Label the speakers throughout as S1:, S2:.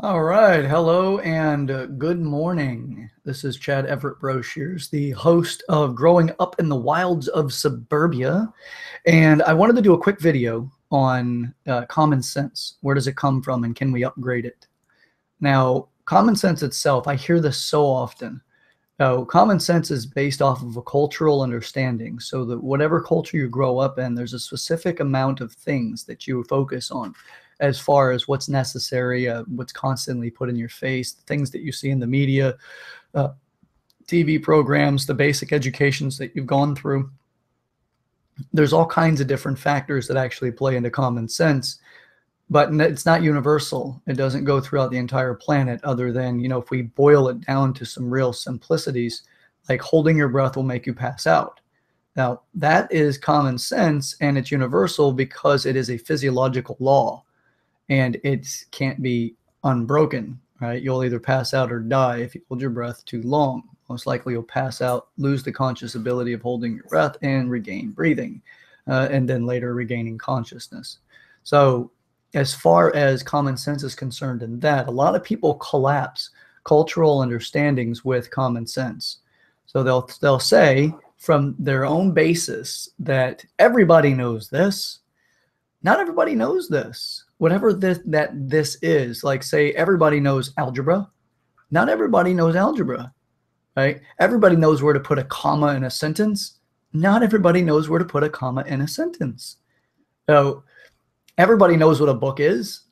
S1: All right. Hello and good morning. This is Chad Everett Broshears, the host of Growing Up in the Wilds of Suburbia. And I wanted to do a quick video on common sense. Where does it come from and can we upgrade it? Now, common sense itself, I hear this so often. Common sense is based off of a cultural understanding. So that whatever culture you grow up in, there's a specific amount of things that you focus on as far as what's necessary, what's constantly put in your face, the things that you see in the media, uh, TV programs, the basic educations that you've gone through. There's all kinds of different factors that actually play into common sense, but it's not universal. It doesn't go throughout the entire planet other than, if we boil it down to some real simplicities, like holding your breath will make you pass out. Now, that is common sense and it's universal because it is a physiological law and it can't be unbroken, right? You'll either pass out or die if you hold your breath too long. Most likely you'll pass out, lose the conscious ability of holding your breath and regain breathing, and then later regaining consciousness. So as far as common sense is concerned in that, a lot of people collapse cultural understandings with common sense. So they'll say from their own basis that everybody knows this. Not everybody knows this. Whatever this is, like say everybody knows algebra. Not everybody knows algebra, right? Everybody knows where to put a comma in a sentence. Not everybody knows where to put a comma in a sentence. So everybody knows what a book is.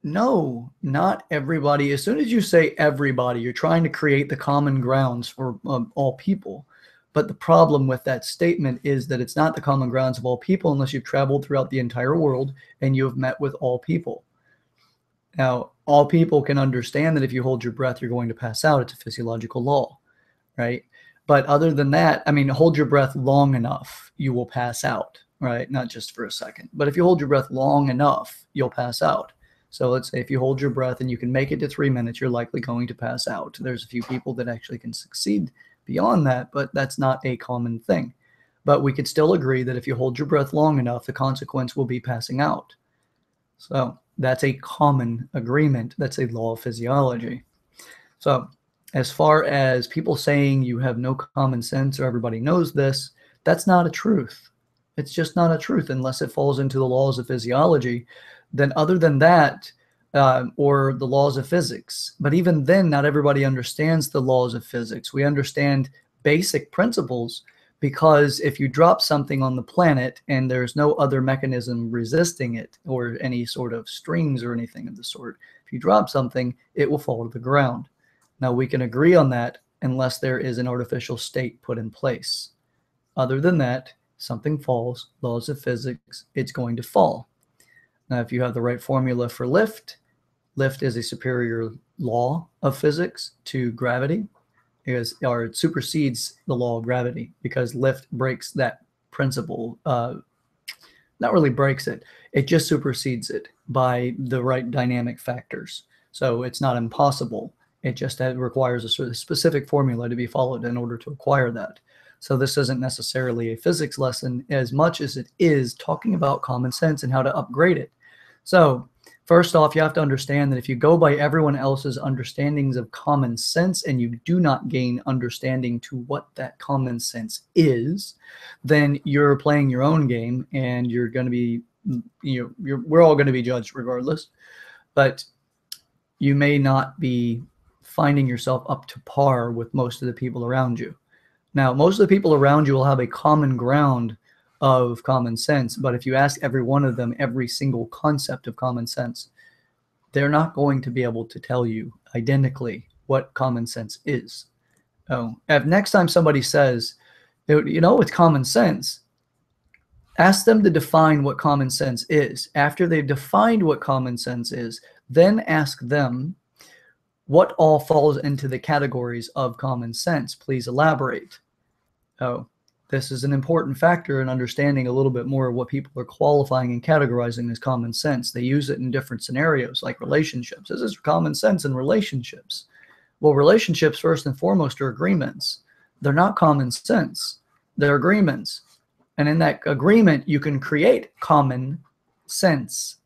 S1: No, not everybody. As soon as you say everybody, you're trying to create the common grounds for all people. But the problem with that statement is that it's not the common grounds of all people unless you've traveled throughout the entire world and you have met with all people. Now, all people can understand that if you hold your breath, you're going to pass out. It's a physiological law, right? But other than that, I mean, hold your breath long enough, you will pass out, right? Not just for a second. But if you hold your breath long enough, you'll pass out. So let's say if you hold your breath and you can make it to 3 minutes, you're likely going to pass out. There's a few people that actually can succeed beyond that, but that's not a common thing. But we could still agree that if you hold your breath long enough, the consequence will be passing out. So that's a common agreement. That's a law of physiology. So as far as people saying you have no common sense or everybody knows this, that's not a truth. It's just not a truth unless it falls into the laws of physiology. Then other than that, or the laws of physics. But even then, not everybody understands the laws of physics. We understand basic principles because if you drop something on the planet and there's no other mechanism resisting it or any sort of strings or anything of the sort, if you drop something, it will fall to the ground. Now, we can agree on that unless there is an artificial state put in place. Other than that, something falls, laws of physics, it's going to fall. Now, if you have the right formula for lift is a superior law of physics to gravity, or it supersedes the law of gravity because lift breaks that principle. Not really breaks it, it just supersedes it by the right dynamic factors. So it's not impossible. It just requires a sort of specific formula to be followed in order to acquire that. So this isn't necessarily a physics lesson as much as it is talking about common sense and how to upgrade it. So first off, you have to understand that if you go by everyone else's understandings of common sense and you do not gain understanding to what that common sense is, then you're playing your own game and you're going to be, we're all going to be judged regardless. But you may not be finding yourself up to par with most of the people around you. Now, most of the people around you will have a common ground of common sense, but if you ask every one of them every single concept of common sense, they're not going to be able to tell you identically what common sense is. If next time somebody says, it's common sense, ask them to define what common sense is. After they've defined what common sense is, then ask them what all falls into the categories of common sense. Please elaborate. This is an important factor in understanding a little bit more of what people are qualifying and categorizing as common sense. They use it in different scenarios like relationships. This is common sense in relationships. Well, relationships first and foremost are agreements. They're not common sense. They're agreements. And in that agreement, you can create common sense,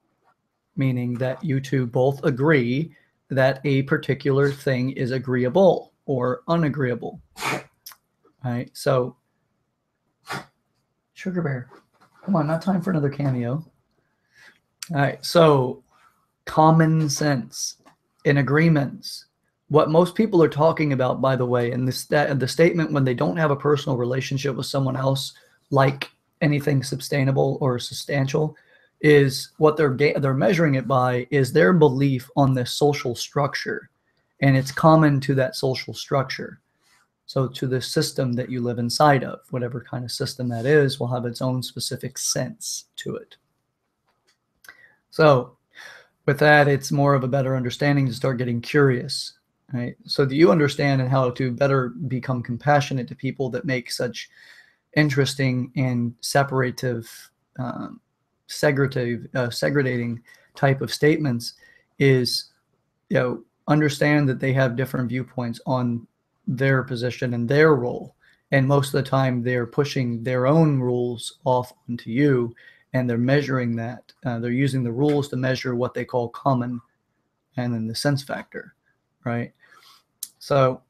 S1: meaning that you two both agree that a particular thing is agreeable or unagreeable. Right? So, Sugar Bear, come on, not time for another cameo. All right, so common sense in agreements. What most people are talking about, by the way, in the statement when they don't have a personal relationship with someone else, like anything sustainable or substantial, is what they're measuring it by is their belief on this social structure, and it's common to that social structure. So to the system that you live inside of, whatever kind of system that is, will have its own specific sense to it. So with that, it's more of a better understanding to start getting curious, right? So do you understand and how to better become compassionate to people that make such interesting and segregating type of statements is, understand that they have different viewpoints on their position and their role. And most of the time they're pushing their own rules off onto you, and they're measuring that. They're using the rules to measure what they call common and then the sense factor, right? So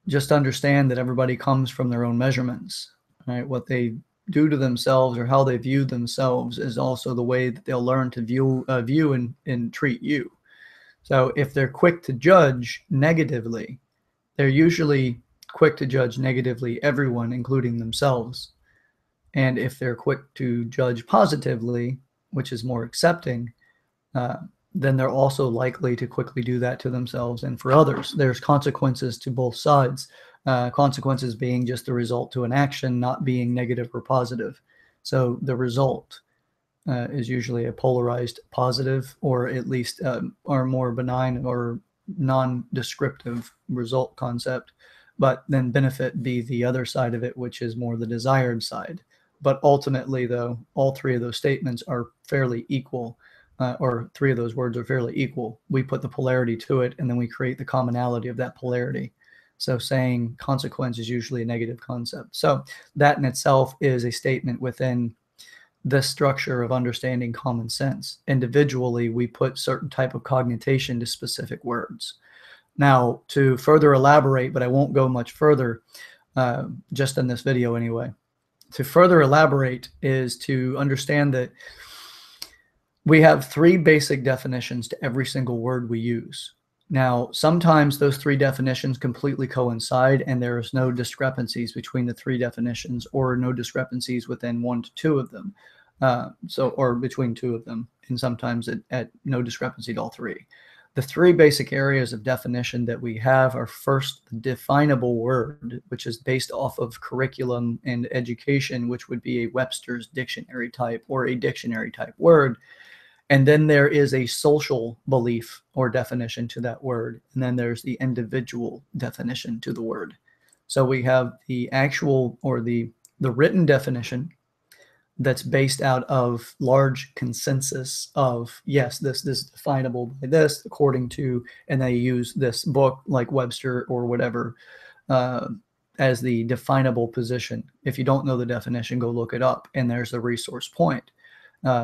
S1: just understand that everybody comes from their own measurements, right? What they do to themselves or how they view themselves is also the way that they'll learn to view and treat you. So if they're quick to judge negatively, they're usually quick to judge negatively everyone, including themselves. And if they're quick to judge positively, which is more accepting, then they're also likely to quickly do that to themselves and for others. There's consequences to both sides. Consequences being just the result to an action, not being negative or positive. So the result is usually a polarized positive, or at least or more benign or non-descriptive result concept. But then benefit be the other side of it, which is more the desired side. But ultimately, though, all three of those statements are fairly equal, or three of those words are fairly equal. We put the polarity to it, and then we create the commonality of that polarity. So saying consequence is usually a negative concept. So that in itself is a statement within this structure of understanding common sense. Individually, we put certain type of cognition to specific words. Now, to further elaborate, but I won't go much further, just in this video anyway. To further elaborate is to understand that we have three basic definitions to every single word we use. Now, sometimes those three definitions completely coincide and there is no discrepancies between the three definitions, or no discrepancies within one to two of them. Or between two of them, and sometimes at no discrepancy to all three. The three basic areas of definition that we have are, first, the definable word, which is based off of curriculum and education, which would be a Webster's dictionary type or a dictionary type word. And then there is a social belief or definition to that word. And then there's the individual definition to the word. So we have the actual, or the written definition, that's based out of large consensus of, yes, this is definable by this according to, and they use this book like Webster or whatever as the definable position. If you don't know the definition, go look it up, and there's the resource point.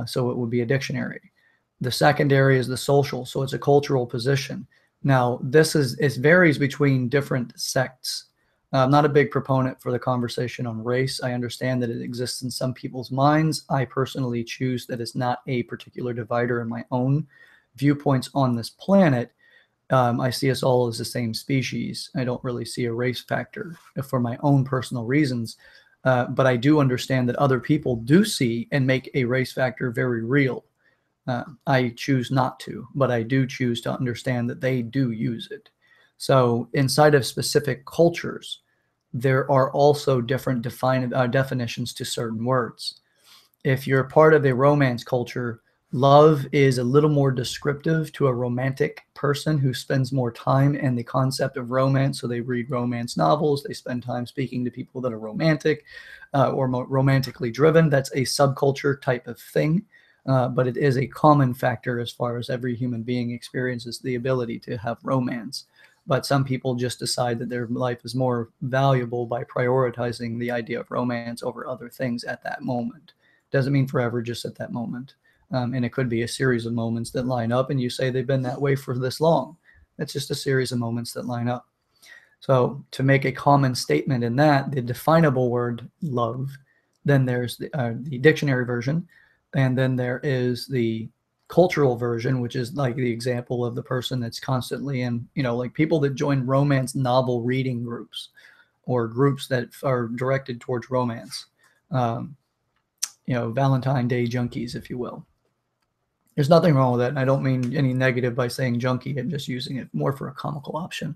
S1: So it would be a dictionary. The secondary is the social, so it's a cultural position. Now, it varies between different sects. I'm not a big proponent for the conversation on race. I understand that it exists in some people's minds. I personally choose that it's not a particular divider in my own viewpoints on this planet. I see us all as the same species. I don't really see a race factor for my own personal reasons. But I do understand that other people do see and make a race factor very real. I choose not to, but I do choose to understand that they do use it. So inside of specific cultures, there are also different definitions to certain words. If you're part of a romance culture, love is a little more descriptive to a romantic person who spends more time in the concept of romance. So they read romance novels, they spend time speaking to people that are romantic or more romantically driven. That's a subculture type of thing. But it is a common factor as far as every human being experiences the ability to have romance. But some people just decide that their life is more valuable by prioritizing the idea of romance over other things at that moment. Doesn't mean forever, just at that moment. And it could be a series of moments that line up and you say they've been that way for this long. It's just a series of moments that line up. So to make a common statement in that, the definable word love, then there's the dictionary version, and then there is the cultural version, which is like the example of the person that's constantly in, like people that join romance novel reading groups or groups that are directed towards romance, Valentine Day junkies, if you will. There's nothing wrong with that. And I don't mean any negative by saying junkie. I'm just using it more for a comical option.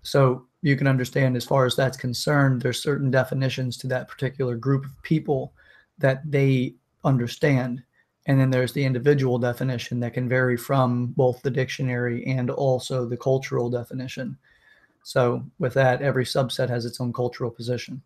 S1: So you can understand, as far as that's concerned, there's certain definitions to that particular group of people that they understand. And then there's the individual definition that can vary from both the dictionary and also the cultural definition. So with that, every subset has its own cultural position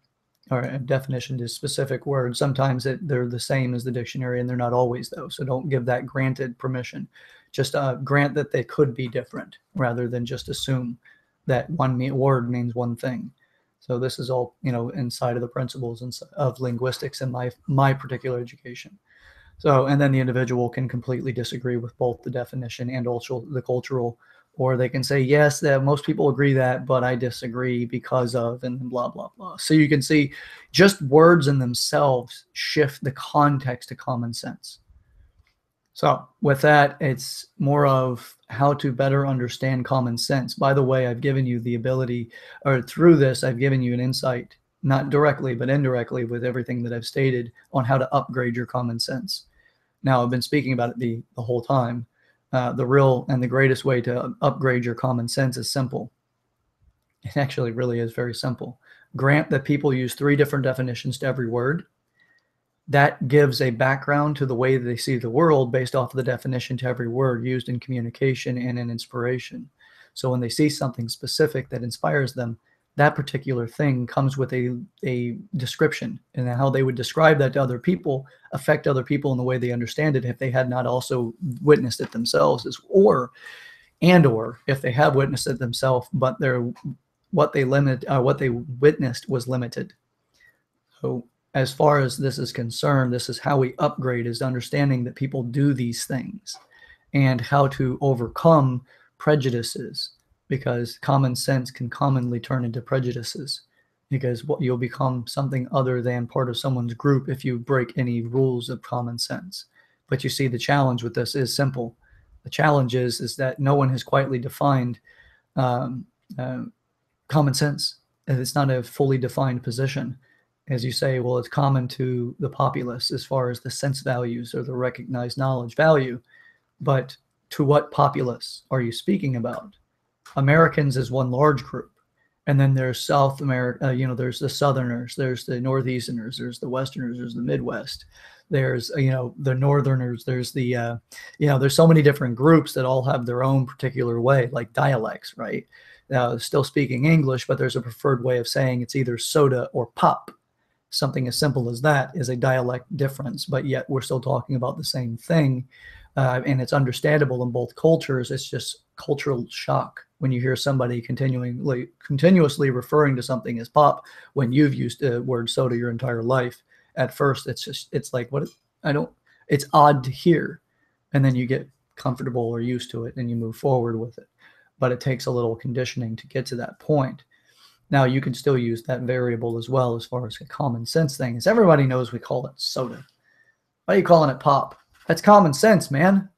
S1: or a definition to specific words. Sometimes they're the same as the dictionary, and they're not always, though. So don't give that granted permission. Just grant that they could be different rather than just assume that one word means one thing. So this is all, inside of the principles of linguistics in my particular education. So, and then the individual can completely disagree with both the definition and also the cultural, or they can say, yes, that most people agree that, but I disagree because of, and blah, blah, blah. So you can see just words in themselves shift the context to common sense. So with that, it's more of how to better understand common sense. By the way, I've given you the ability, or through this, I've given you an insight, not directly, but indirectly with everything that I've stated on how to upgrade your common sense. Now, I've been speaking about it the whole time. The real and the greatest way to upgrade your common sense is simple. It actually really is very simple. Grant that people use 3 different definitions to every word. That gives a background to the way that they see the world based off of the definition to every word used in communication and in inspiration. So when they see something specific that inspires them, that particular thing comes with a description, and how they would describe that to other people affect other people in the way they understand it if they had not also witnessed it themselves, or if they have witnessed it themselves, but what they witnessed was limited. So as far as this is concerned, this is how we upgrade, is understanding that people do these things and how to overcome prejudices, because common sense can commonly turn into prejudices, because you'll become something other than part of someone's group if you break any rules of common sense. But you see, the challenge with this is simple. The challenge is that no one has quietly defined common sense. It's not a fully defined position. As you say, well, it's common to the populace as far as the sense values or the recognized knowledge value. But to what populace are you speaking about? Americans is one large group. And then there's South America, there's the Southerners, there's the Northeasterners, there's the Westerners, there's the Midwest, there's, the Northerners, there's the, there's so many different groups that all have their own particular way, like dialects, right? Still speaking English, but there's a preferred way of saying it's either soda or pop. Something as simple as that is a dialect difference, but yet we're still talking about the same thing. And it's understandable in both cultures. It's just cultural shock when you hear somebody continuously referring to something as pop when you've used the word soda your entire life. At first, it's like, it's odd to hear. And then you get comfortable or used to it and you move forward with it. But it takes a little conditioning to get to that point. Now, you can still use that variable as well as far as a common sense thing, as everybody knows we call it soda. Why are you calling it pop? That's common sense, man.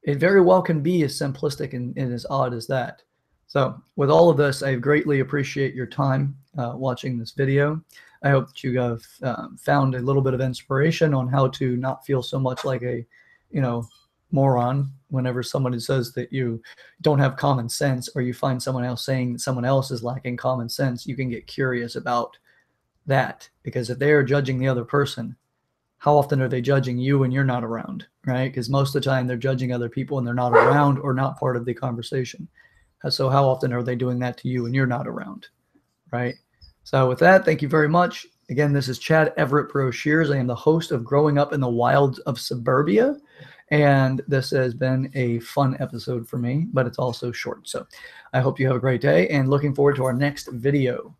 S1: It very well can be as simplistic and as odd as that. So with all of this, I greatly appreciate your time watching this video. I hope that you have found a little bit of inspiration on how to not feel so much like a, moron whenever somebody says that you don't have common sense, or you find someone else saying that someone else is lacking common sense. You can get curious about that, because if they are judging the other person, how often are they judging you when you're not around, right? Because most of the time they're judging other people and they're not around or not part of the conversation. So how often are they doing that to you when you're not around, right? So with that, thank you very much. Again, this is Chad Everett Broshears. I am the host of Growing Up in the Wilds of Suburbia. And this has been a fun episode for me, but it's also short. So I hope you have a great day, and looking forward to our next video.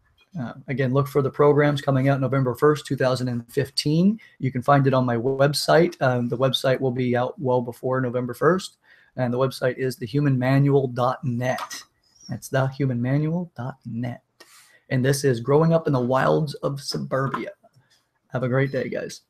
S1: Again, look for the programs coming out November 1st, 2015. You can find it on my website. The website will be out well before November 1st. And the website is thehumanmanual.net. That's thehumanmanual.net. And this is Growing Up in the Wilds of Suburbia. Have a great day, guys.